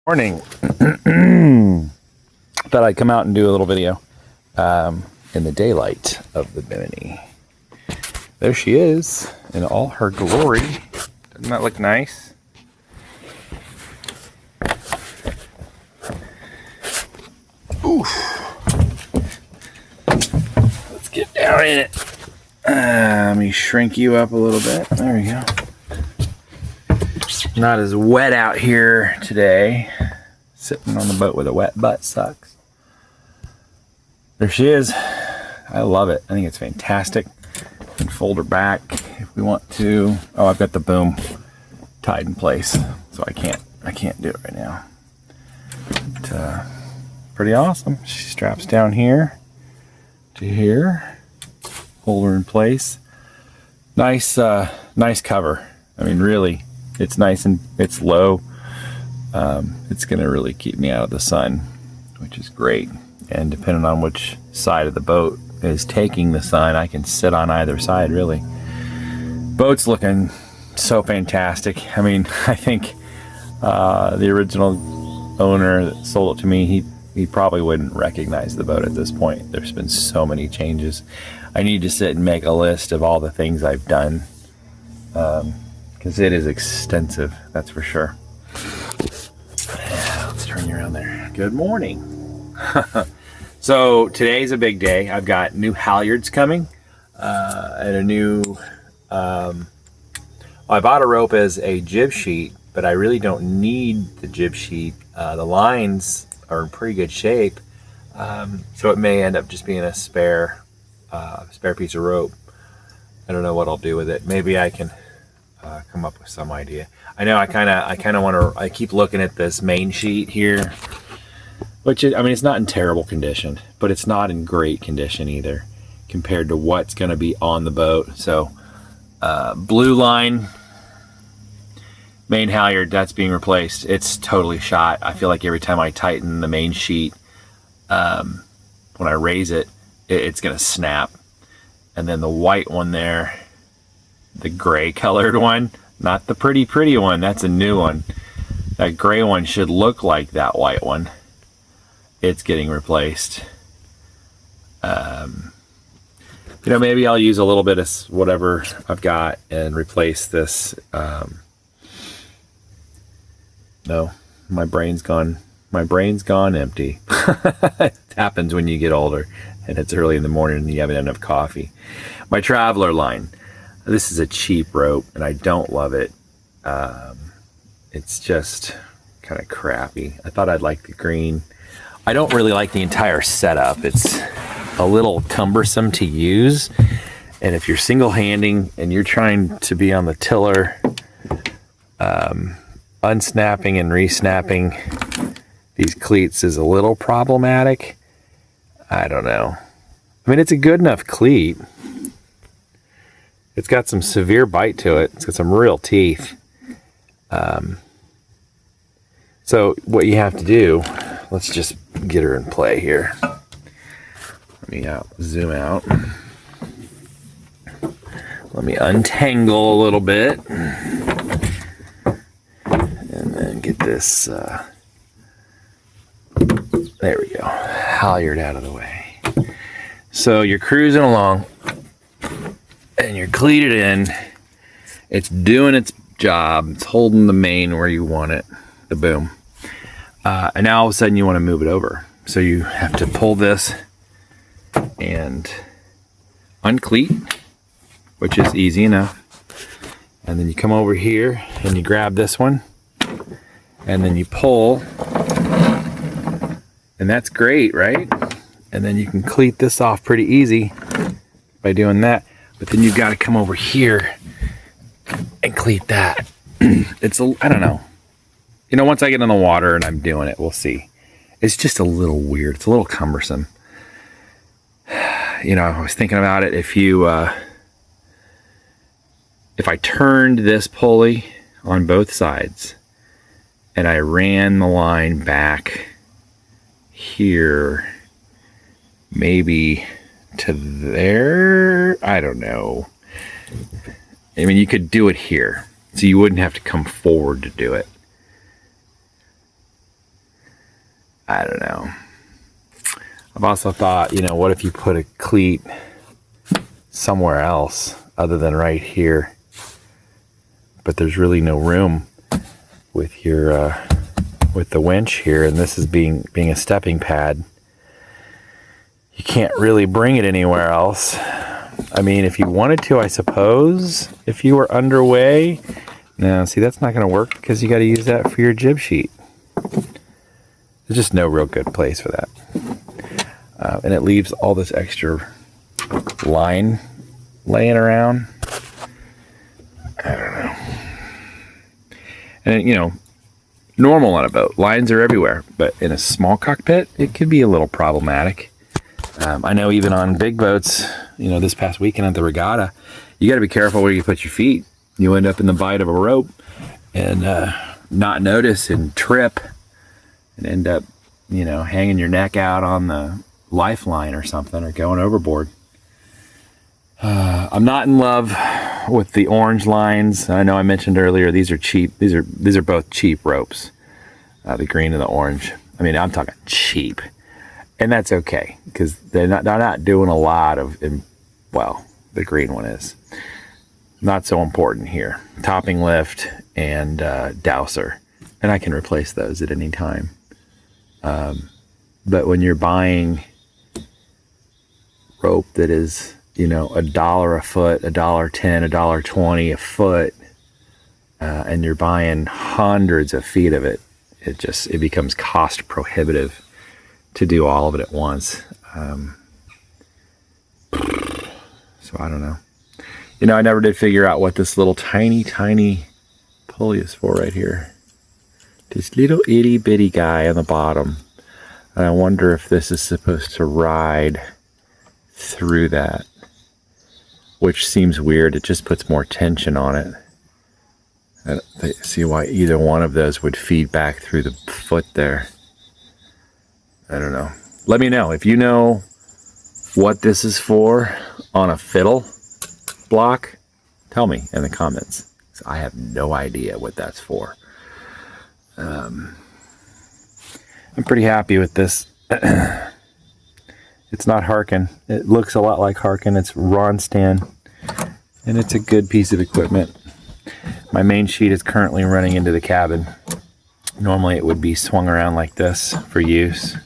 Morning. Thought I'd come out and do a little video in the daylight of the Bimini. There she is in all her glory. Doesn't that look nice? Oof. Let's get down in it. Let me shrink you up a little bit. There we go. Not as wet out here today. Sitting on the boat with a wet butt sucks. There she is. I love it. I think it's fantastic. We can fold her back if we want to. Oh, I've got the boom tied in place, so I can't do it right now. But, pretty awesome. She straps down here to here. Hold her in place. Nice cover. I mean, really. It's nice and it's low. It's going to really keep me out of the sun, which is great. And depending on which side of the boat is taking the sun, I can sit on either side, really. Boat's looking so fantastic. I mean, I think the original owner that sold it to me, he probably wouldn't recognize the boat at this point. There's been so many changes. I need to sit and make a list of all the things I've done. Because it is extensive, that's for sure. Yeah, let's turn you around there. Good morning. So today's a big day. I've got new halyards coming and a new I bought a rope as a jib sheet, but I really don't need the jib sheet. The lines are in pretty good shape, so it may end up just being a spare piece of rope. I don't know what I'll do with it. Maybe I can come up with some idea. I know I kind of want to. I keep looking at this main sheet here, which I mean, it's not in terrible condition, but it's not in great condition either compared to what's going to be on the boat. So, blue line main halyard, that's being replaced. It's totally shot. I feel like every time I tighten the main sheet, when I raise it, it's going to snap. And then the white one there, the gray colored one, not the pretty one, that's a new one. That gray one should look like that white one. It's getting replaced. Maybe I'll use a little bit of whatever I've got and replace this. No, my brain's gone empty. It happens when you get older and it's early in the morning and you haven't had enough coffee. My Traveler line. This is a cheap rope, and I don't love it. It's just kind of crappy. I thought I'd like the green. I don't really like the entire setup. It's a little cumbersome to use. And if you're single-handing and you're trying to be on the tiller, unsnapping and resnapping these cleats is a little problematic. I don't know. I mean, it's a good enough cleat. It's got some severe bite to it. It's got some real teeth. So what you have to do, let's just get her in play here. Let me zoom out. Let me untangle a little bit. And then get this, there we go, halyard out of the way. So you're cruising along. And you're cleated in. It's doing its job. It's holding the main where you want it, the boom. And now all of a sudden you want to move it over. So you have to pull this and uncleat, which is easy enough. And then you come over here and you grab this one. And then you pull. And that's great, right? And then you can cleat this off pretty easy by doing that. But then you've got to come over here and cleat that. I don't know. Once I get in the water and I'm doing it, we'll see. It's just a little weird. It's a little cumbersome. I was thinking about it. If I turned this pulley on both sides and I ran the line back here, maybe to there, I don't know. I mean, you could do it here, so you wouldn't have to come forward to do it. I don't know. I've also thought, what if you put a cleat somewhere else other than right here? But there's really no room with your with the winch here, and this is being a stepping pad. You can't really bring it anywhere else. I mean, if you wanted to, I suppose, if you were underway. No, see, that's not going to work because you got to use that for your jib sheet. There's just no real good place for that. And it leaves all this extra line laying around. I don't know. And, normal on a boat, lines are everywhere. But in a small cockpit, it could be a little problematic. I know even on big boats, this past weekend at the regatta, you got to be careful where you put your feet. You end up in the bite of a rope and not notice and trip and end up, hanging your neck out on the lifeline or something, or going overboard. I'm not in love with the orange lines. I know I mentioned earlier, these are cheap. These are both cheap ropes, the green and the orange. I mean, I'm talking cheap. And that's okay, because they're not doing a lot of, the green one is. Not so important here. Topping lift and dowser. And I can replace those at any time. But when you're buying rope that is, $1 a foot, $1.10, $1.20 a foot, and you're buying hundreds of feet of it, it becomes cost prohibitive to do all of it at once. So I don't know. I never did figure out what this little tiny pulley is for right here. This little itty bitty guy on the bottom. And I wonder if this is supposed to ride through that, which seems weird. It just puts more tension on it. I don't see why either one of those would feed back through the foot there. I don't know. Let me know if you know what this is for on a fiddle block. Tell me in the comments. I have no idea what that's for. I'm pretty happy with this. It's not Harken. It looks a lot like Harken. It's Ronstand, and it's a good piece of equipment. My main sheet is currently running into the cabin. Normally it would be swung around like this for use.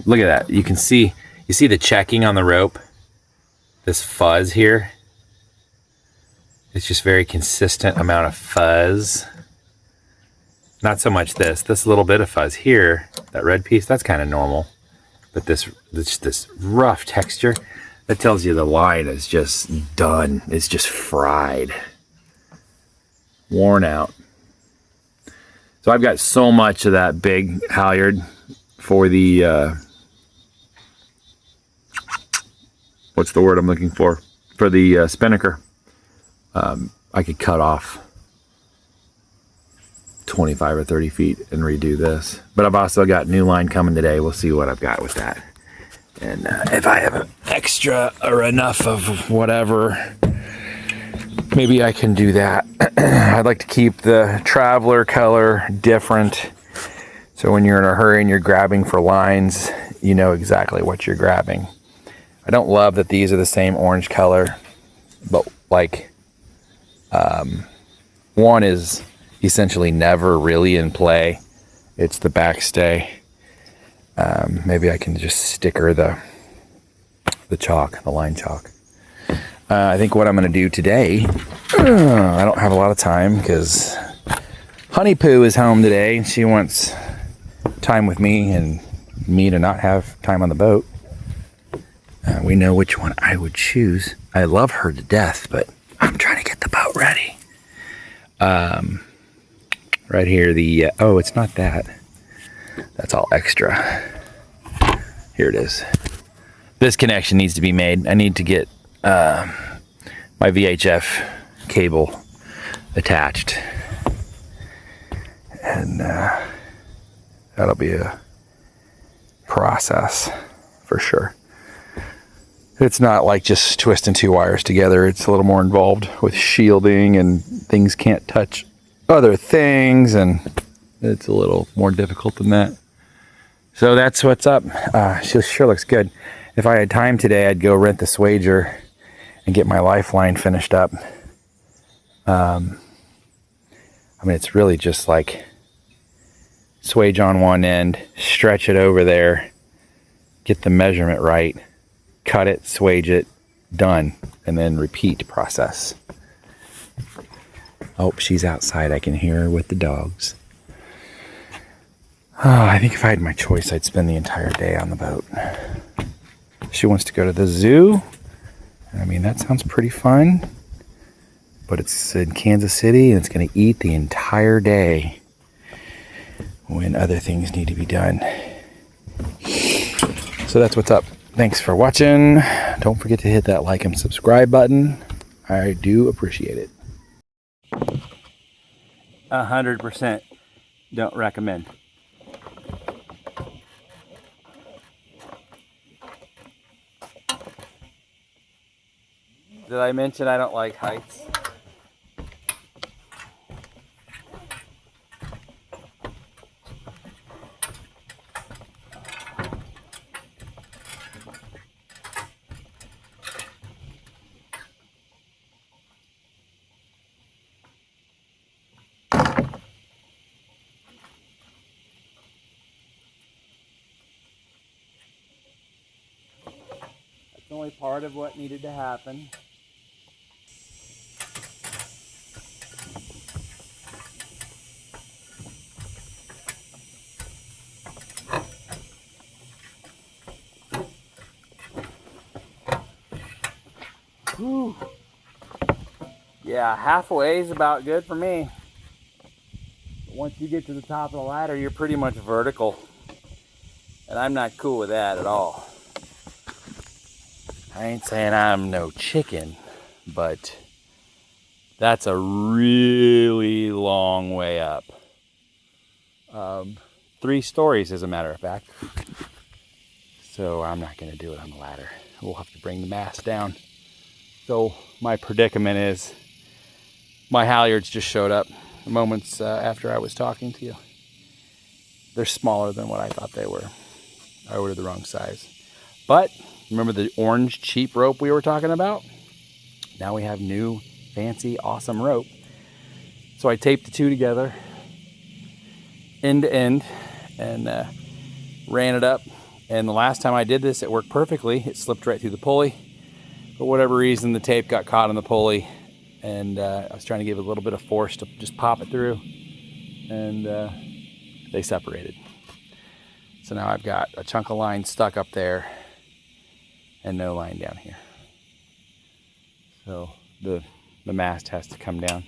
Look at that. You see the checking on the rope? This fuzz here? It's just very consistent amount of fuzz. Not so much this little bit of fuzz here, that red piece, that's kind of normal. But this rough texture, that tells you the line is just done. It's just fried. Worn out. So I've got so much of that big halyard for the, what's the word I'm looking for? For the spinnaker. I could cut off 25 or 30 feet and redo this. But I've also got new line coming today. We'll see what I've got with that. And if I have an extra or enough of whatever, maybe I can do that. I'd like to keep the Traveler color different. So when you're in a hurry and you're grabbing for lines, you know exactly what you're grabbing. I don't love that these are the same orange color, but one is essentially never really in play. It's the backstay. Maybe I can just sticker the chalk, the line chalk. I think what I'm going to do today, I don't have a lot of time because Honey Poo is home today. She wants time with me and me to not have time on the boat. We know which one I would choose. I love her to death, but I'm trying to get the boat ready. Right here, oh, it's not that. That's all extra. Here it is. This connection needs to be made. I need to get my VHF cable attached. And that'll be a process for sure. It's not like just twisting two wires together. It's a little more involved with shielding, and things can't touch other things, and it's a little more difficult than that. So that's what's up. She sure looks good. If I had time today, I'd go rent the swager and get my lifeline finished up. I mean, it's really just like swage on one end, stretch it over there, get the measurement right, cut it, swage it, done, and then repeat process. Oh, she's outside. I can hear her with the dogs. Oh, I think if I had my choice, I'd spend the entire day on the boat. She wants to go to the zoo. I mean, that sounds pretty fun. But it's in Kansas City, and it's going to eat the entire day when other things need to be done. So that's what's up. Thanks for watching. Don't forget to hit that like and subscribe button. I do appreciate it. 100% don't recommend. Did I mention I don't like heights? That's only part of what needed to happen. Whew. Yeah, halfway is about good for me. Once you get to the top of the ladder, you're pretty much vertical. And I'm not cool with that at all. I ain't saying I'm no chicken, but that's a really long way up. 3 stories, as a matter of fact. So I'm not going to do it on the ladder. We'll have to bring the mast down. So my predicament is my halyards just showed up moments after I was talking to you. They're smaller than what I thought they were. I ordered the wrong size. But remember the orange cheap rope we were talking about? Now we have new fancy awesome rope. So I taped the two together end to end and ran it up. And the last time I did this, it worked perfectly. It slipped right through the pulley. For whatever reason, the tape got caught on the pulley, and I was trying to give it a little bit of force to just pop it through, and they separated. So now I've got a chunk of line stuck up there and no line down here. So the mast has to come down,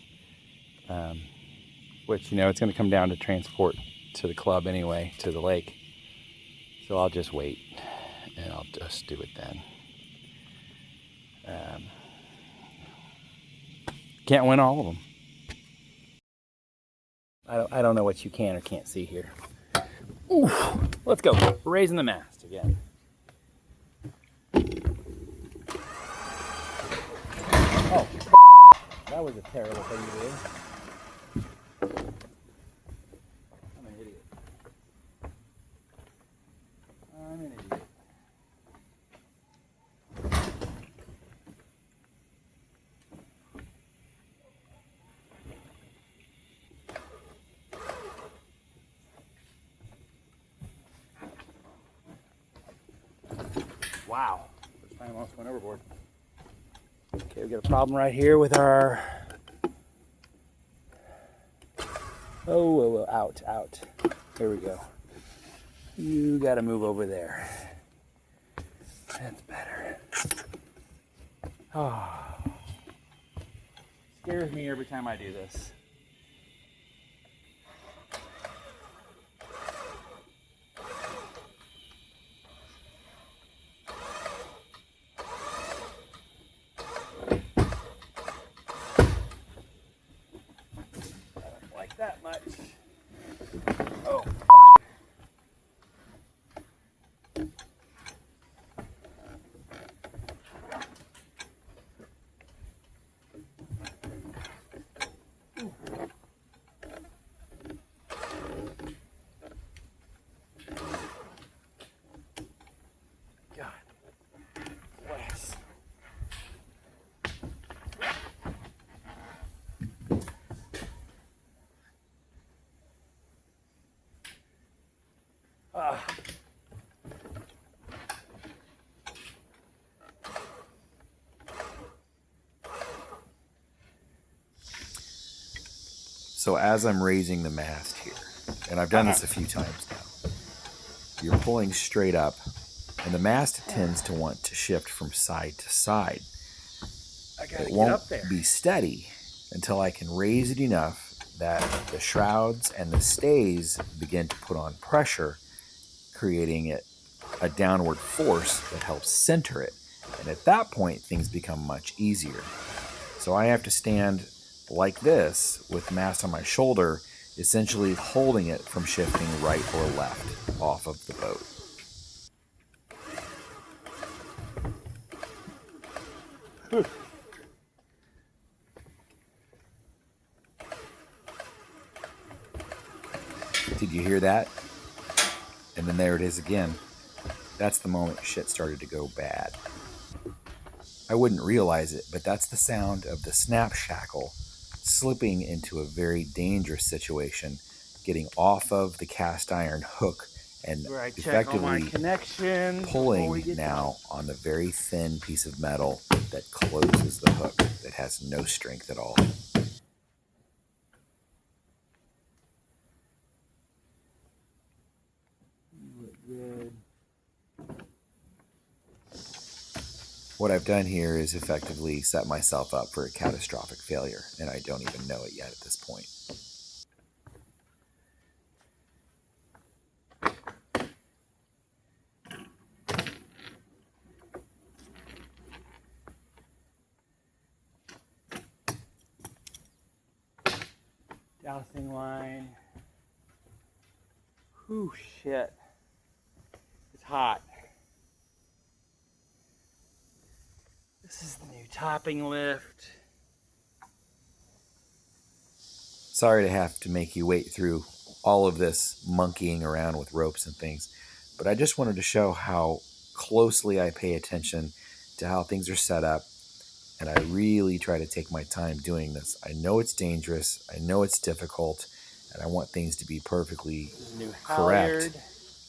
which, you know, it's going to come down to transport to the club anyway, to the lake. So I'll just wait, and I'll just do it then. Can't win all of them. I don't know what you can or can't see here. Ooh, let's go. We're raising the mast again. Oh, that was a terrible thing to do. I'm an idiot. I'm an idiot. Wow. First time I almost went overboard. Okay, we got a problem right here with our... Oh, out. There we go. You gotta move over there. That's better. Oh. Scares me every time I do this. That much. Oh. So as I'm raising the mast here, and I've done this a few times now, you're pulling straight up, and the mast tends to want to shift from side to side. It won't be steady until I can raise it enough that the shrouds and the stays begin to put on pressure, creating a downward force that helps center it. And at that point, things become much easier. So I have to stand like this with mast on my shoulder, essentially holding it from shifting right or left off of the boat. Did you hear that? And then there it is again. That's the moment shit started to go bad. I wouldn't realize it, but that's the sound of the snap shackle slipping into a very dangerous situation, getting off of the cast iron hook and effectively pulling now on the very thin piece of metal that closes the hook, that has no strength at all. What I've done here is effectively set myself up for a catastrophic failure, and I don't even know it yet at this point. Dowsing line. Whew, shit. It's hot. This is the new topping lift. Sorry to have to make you wait through all of this monkeying around with ropes and things, but I just wanted to show how closely I pay attention to how things are set up, and I really try to take my time doing this. I know it's dangerous, I know it's difficult, and I want things to be perfectly correct.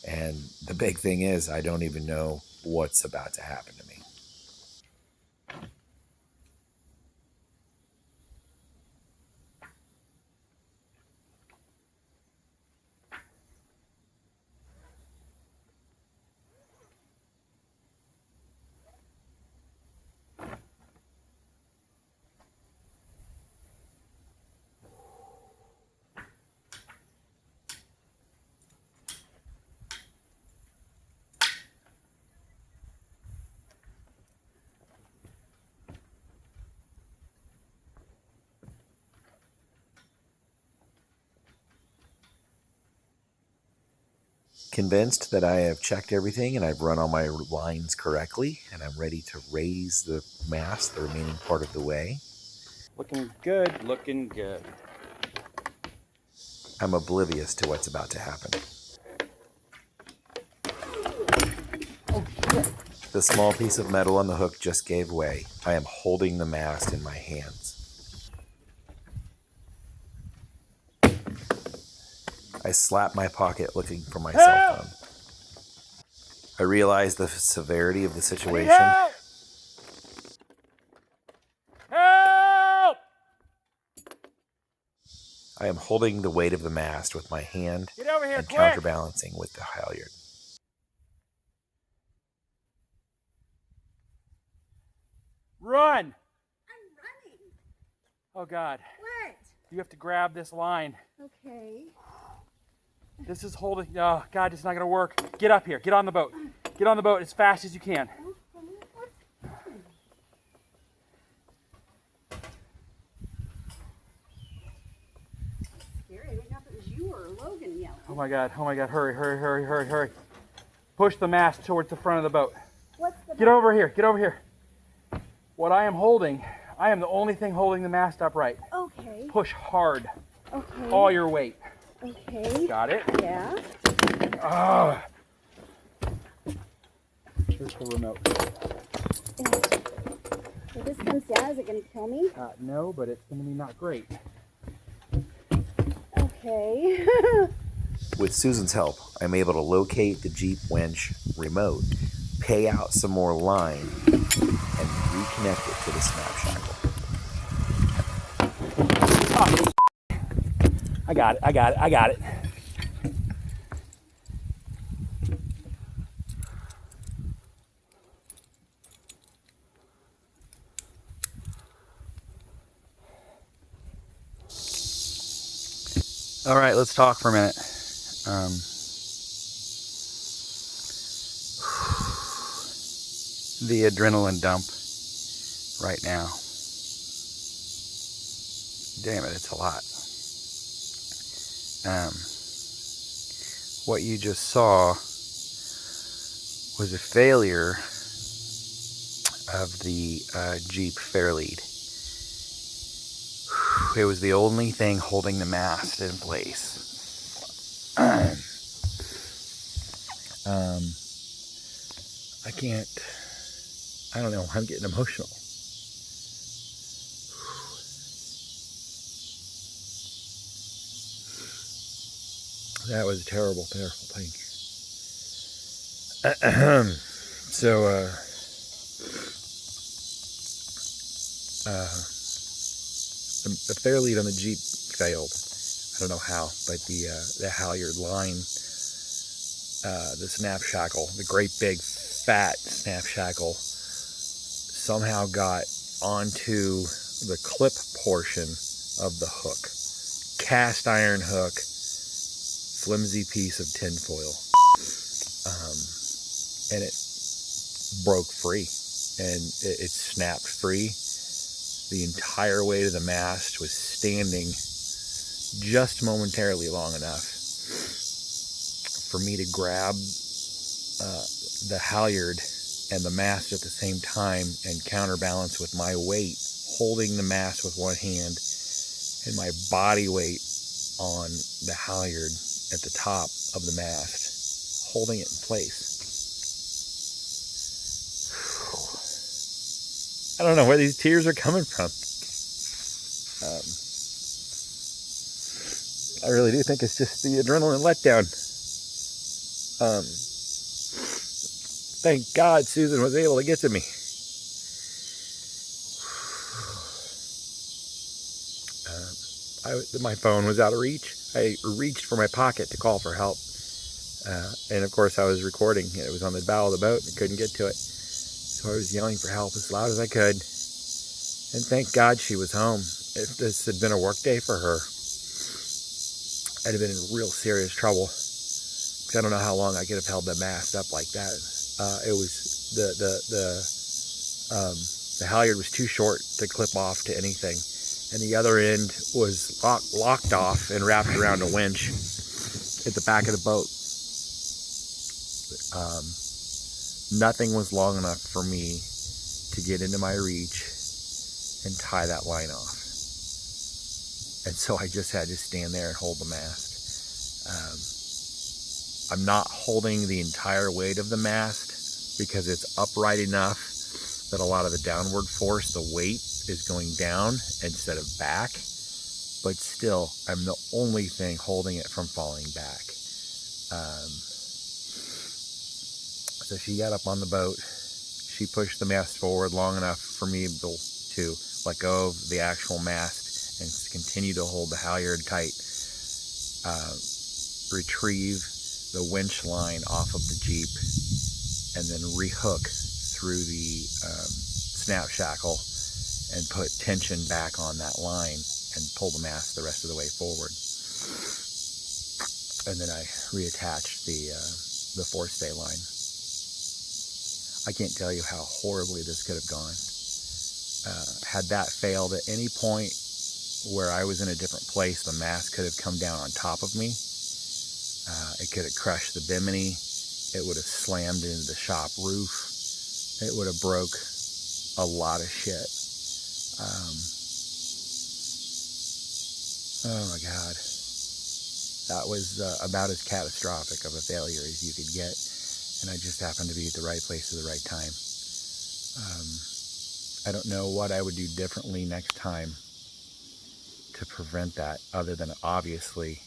And the big thing is, I don't even know what's about to happen to me. Convinced that I have checked everything and I've run all my lines correctly, and I'm ready to raise the mast the remaining part of the way. Looking good, looking good. I'm oblivious to what's about to happen. Oh, shit. The small piece of metal on the hook just gave way. I am holding the mast in my hands. I slap my pocket looking for my cell phone. I realize the severity of the situation. Help! Help! I am holding the weight of the mast with my hand Get over here, and quick! counterbalancing with the halyard. Run! I'm running. Oh, God. What? You have to grab this line. Okay. This is holding. Oh, God, it's not going to work. Get up here. Get on the boat. Get on the boat as fast as you can. Scary. I didn't know if it was you or Logan yelling. Oh, my God. Oh, my God. Hurry, hurry, hurry, hurry, hurry. Push the mast towards the front of the boat. What's the Get over here. Get over here. What I am holding, I am the only thing holding the mast upright. Okay. Push hard. Okay. All your weight. Okay. Got it? Yeah. Ah. Here's the remote. If this comes down, is it going to kill me? No, but it's going to be not great. Okay. With Susan's help, I'm able to locate the Jeep winch remote, pay out some more line, and reconnect it to the snap shackle. I got it. I got it. I got it. All right, let's talk for a minute. The adrenaline dump right now. Damn it, it's a lot. What you just saw was a failure of the Jeep Fairlead. It was the only thing holding the mast in place. I don't know, I'm getting emotional. That was a terrible, terrible thing. So, the Fairlead on the Jeep failed. I don't know how, but the halyard line, the snap shackle, the great big fat snap shackle, somehow got onto the clip portion of the hook. Cast iron hook, flimsy piece of tin foil. And it broke free, and it snapped free. The entire weight of the mast was standing just momentarily long enough for me to grab the halyard and the mast at the same time and counterbalance with my weight, holding the mast with one hand and my body weight on the halyard at the top of the mast, holding it in place. I don't know where these tears are coming from. I really do think it's just the adrenaline letdown. Thank God Susan was able to get to me. My phone was out of reach. I reached for my pocket to call for help. And of course I was recording. It was on the bow of the boat and I couldn't get to it. So I was yelling for help as loud as I could. And thank God she was home. If this had been a work day for her, I'd have been in real serious trouble. Because I don't know how long I could have held the mast up like that. It was the halyard was too short to clip off to anything, and the other end was locked off and wrapped around a winch at the back of the boat. Nothing was long enough for me to get into my reach and tie that line off. And so I just had to stand there and hold the mast. I'm not holding the entire weight of the mast because it's upright enough that a lot of the downward force, the weight, is going down instead of back. But still, I'm the only thing holding it from falling back. So she got up on the boat. She pushed the mast forward long enough for me to let go of the actual mast and continue to hold the halyard tight. Retrieve the winch line off of the Jeep and then rehook through the snap shackle and put tension back on that line and pull the mast the rest of the way forward. And then I reattached the forestay line. I can't tell you how horribly this could have gone. Had that failed at any point where I was in a different place, the mast could have come down on top of me. It could have crushed the bimini. It would have slammed into the shop roof. It would have broke a lot of shit. Oh my God. That was about as catastrophic of a failure as you could get. And I just happened to be at the right place at the right time. I don't know what I would do differently next time to prevent that, other than obviously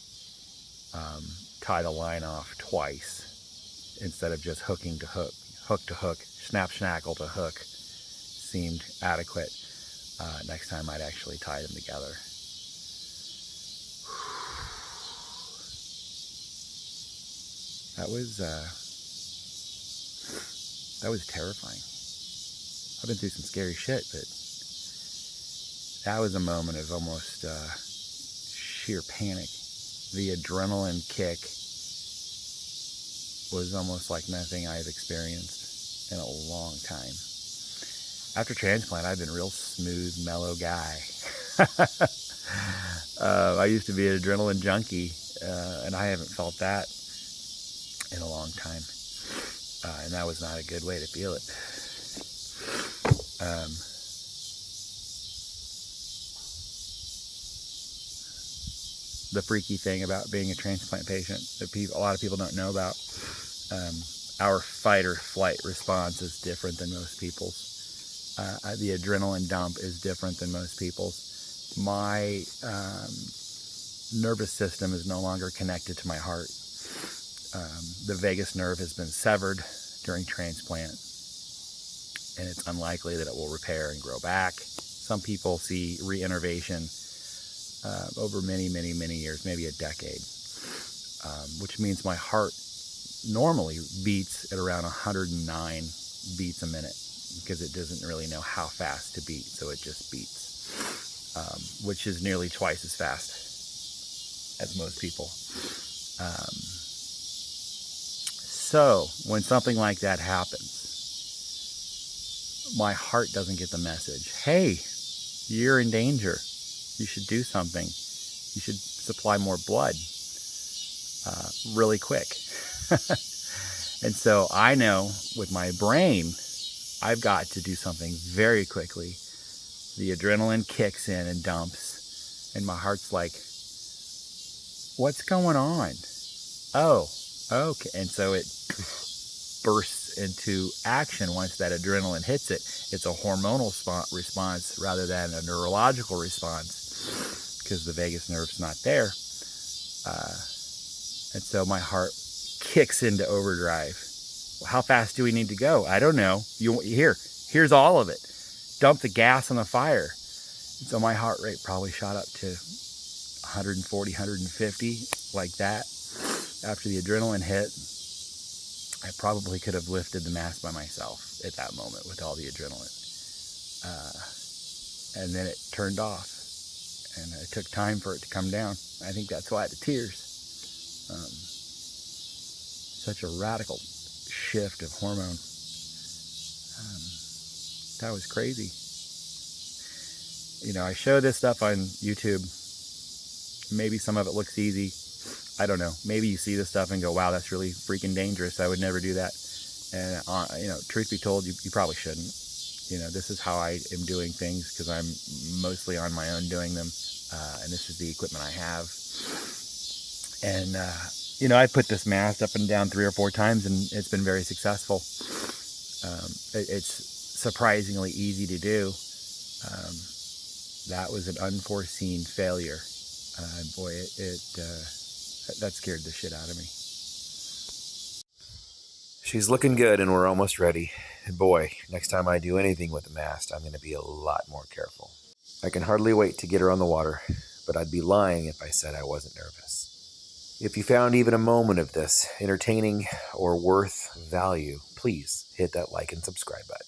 tie the line off twice instead of just hooking to hook, hook to hook, snap shackle to hook seemed adequate. Next time I'd actually tie them together. That was terrifying. I've been through some scary shit, but that was a moment of almost sheer panic. The adrenaline kick was almost like nothing I've experienced in a long time. After transplant, I've been a real smooth, mellow guy. I used to be an adrenaline junkie, and I haven't felt that in a long time. And that was not a good way to feel it. The freaky thing about being a transplant patient that a lot of people don't know about, our fight or flight response is different than most people's. The adrenaline dump is different than most people's. My nervous system is no longer connected to my heart. The vagus nerve has been severed during transplant, and it's unlikely that it will repair and grow back. Some people see reinnervation over many, many, many years, maybe a decade, which means my heart normally beats at around 109 beats a minute because it doesn't really know how fast to beat, so it just beats, which is nearly twice as fast as most people. So when something like that happens, my heart doesn't get the message, hey, you're in danger. You should do something. You should supply more blood really quick. And so I know with my brain, I've got to do something very quickly. The adrenaline kicks in and dumps, and my heart's like, what's going on? Oh, okay. And so it bursts into action once that adrenaline hits it. It's a hormonal response rather than a neurological response because the vagus nerve's not there. And so my heart kicks into overdrive. Well, how fast do we need to go? I don't know. Here's all of it. Dump the gas on the fire. And so my heart rate probably shot up to 140, 150, like that. After the adrenaline hit, I probably could have lifted the mast by myself at that moment with all the adrenaline. And then it turned off. And it took time for it to come down. I think that's why the tears. Such a radical shift of hormone. That was crazy. You know, I show this stuff on YouTube. Maybe some of it looks easy. I don't know. Maybe you see this stuff and go, wow, that's really freaking dangerous. I would never do that. And, you know, truth be told, you probably shouldn't. You know, this is how I am doing things because I'm mostly on my own doing them. And this is the equipment I have. And, you know, I put this mast up and down 3 or 4 times and it's been very successful. It's surprisingly easy to do. That was an unforeseen failure. Boy, that scared the shit out of me. She's looking good and we're almost ready. And boy, next time I do anything with the mast, I'm going to be a lot more careful. I can hardly wait to get her on the water, but I'd be lying if I said I wasn't nervous. If you found even a moment of this entertaining or worth value, please hit that like and subscribe button.